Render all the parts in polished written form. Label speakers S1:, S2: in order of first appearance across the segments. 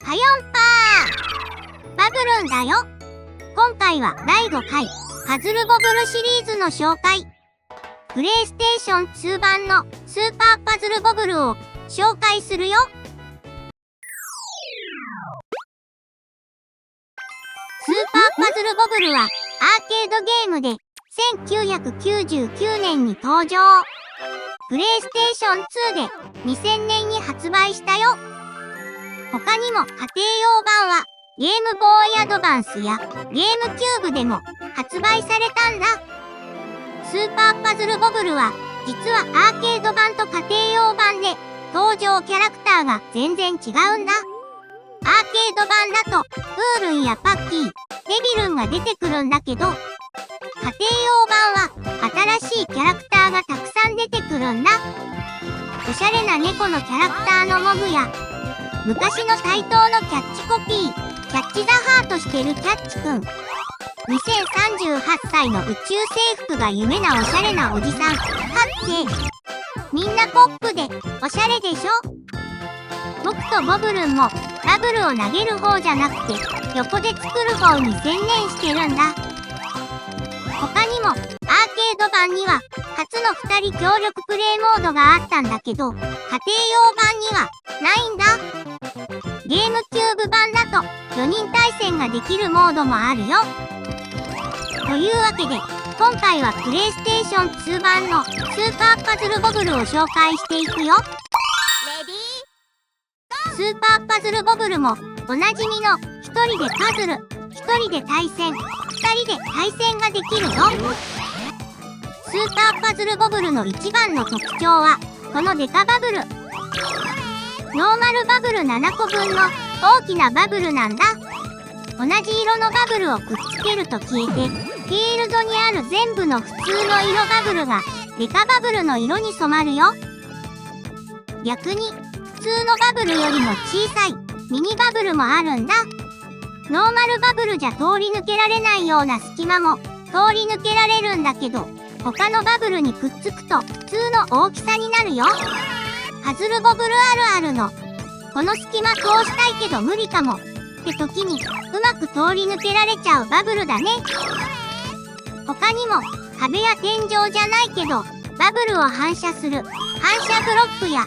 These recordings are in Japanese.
S1: はよんぱーバブルンだよ。今回は第5回パズルボブルシリーズの紹介。プレイステーション2版のスーパーパズルボブルを紹介するよ。スーパーパズルボブルはアーケードゲームで1999年に登場。プレイステーション2で2000年に発売したよ。他にも家庭用版はゲームボーイアドバンスやゲームキューブでも発売されたんだ。スーパーパズルボブルは実はアーケード版と家庭用版で登場キャラクターが全然違うんだ。アーケード版だとプールンやパッキー、デビルンが出てくるんだけど、家庭用版は新しいキャラクターがたくさん出てくるんだ。おしゃれな猫のキャラクターのモブや昔の台頭のキャッチコピー、キャッチザハートしてるキャッチくん。2038歳の宇宙征服が夢なおしゃれなおじさん、ハッチェ。みんなポップでおしゃれでしょ。僕とボブルンもバブルを投げる方じゃなくて横で作る方に専念してるんだ。他にもアーケード版には初の2人協力プレイモードがあったんだけど、家庭用版にはないんだ。ゲームキューブ版だと4人対戦ができるモードもあるよ。というわけで今回はプレイステーション2版のスーパーパズルボブルを紹介していくよ。スーパーパズルボブルもおなじみの1人でパズル、1人で対戦、2人で対戦ができるよ。スーパーパズルボブルの一番の特徴はこのデカバブル。ノーマルバブル7個分の大きなバブルなんだ。同じ色のバブルをくっつけると消えて、フィールドにある全部の普通の色バブルがデカバブルの色に染まるよ。逆に普通のバブルよりも小さいミニバブルもあるんだ。ノーマルバブルじゃ通り抜けられないような隙間も通り抜けられるんだけど、他のバブルにくっつくと普通の大きさになるよ。パズルボブルあるあるのこの隙間通したいけど無理かもって時にうまく通り抜けられちゃうバブルだね。他にも壁や天井じゃないけどバブルを反射する反射ブロックや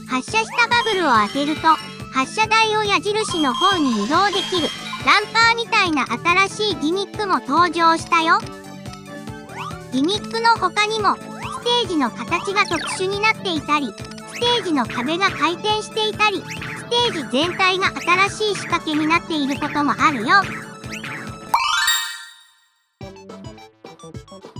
S1: 発射したバブルを当てると発射台を矢印の方に移動できるランパーみたいな新しいギミックも登場したよ。ギミックの他にもステージの形が特殊になっていたり、ステージの壁が回転していたり、ステージ全体が新しい仕掛けになっていることもあるよ。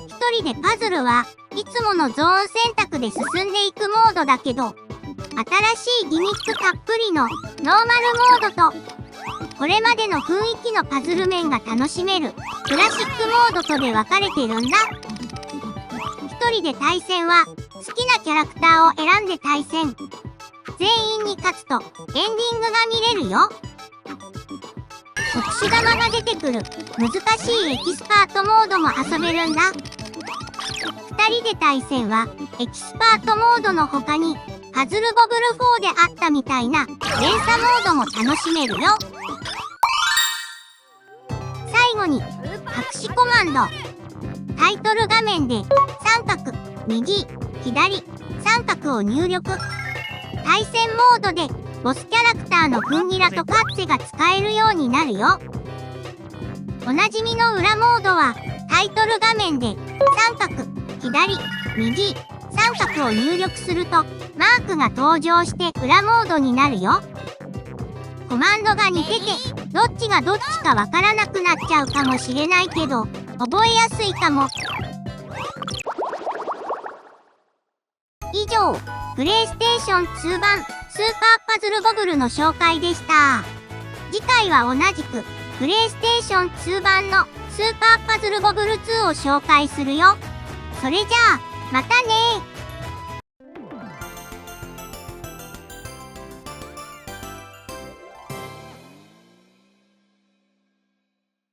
S1: 一人でパズルはいつものゾーン選択で進んでいくモードだけど、新しいギミックたっぷりのノーマルモードと、これまでの雰囲気のパズル面が楽しめるクラシックモードとで分かれてるんだ。一人で対戦は好きなキャラクターを選んで対戦。全員に勝つとエンディングが見れるよ。特殊玉が出てくる難しいエキスパートモードも遊べるんだ。2人で対戦はエキスパートモードの他にパズルボブル4であったみたいな連鎖モードも楽しめるよ。最後に隠しコマンド。タイトル画面で三角、右、左、三角を入力。対戦モードでボスキャラクターのフンギラとカッツェが使えるようになるよ。おなじみの裏モードはタイトル画面で三角、左、右、三角を入力するとマークが登場して裏モードになるよ。コマンドが似ててどっちがどっちかわからなくなっちゃうかもしれないけど覚えやすいかも。以上、プレイステーション2版スーパーパズルボブルの紹介でした。次回は同じくプレイステーション2版のスーパーパズルボブル2を紹介するよ。それじゃあ、またねー。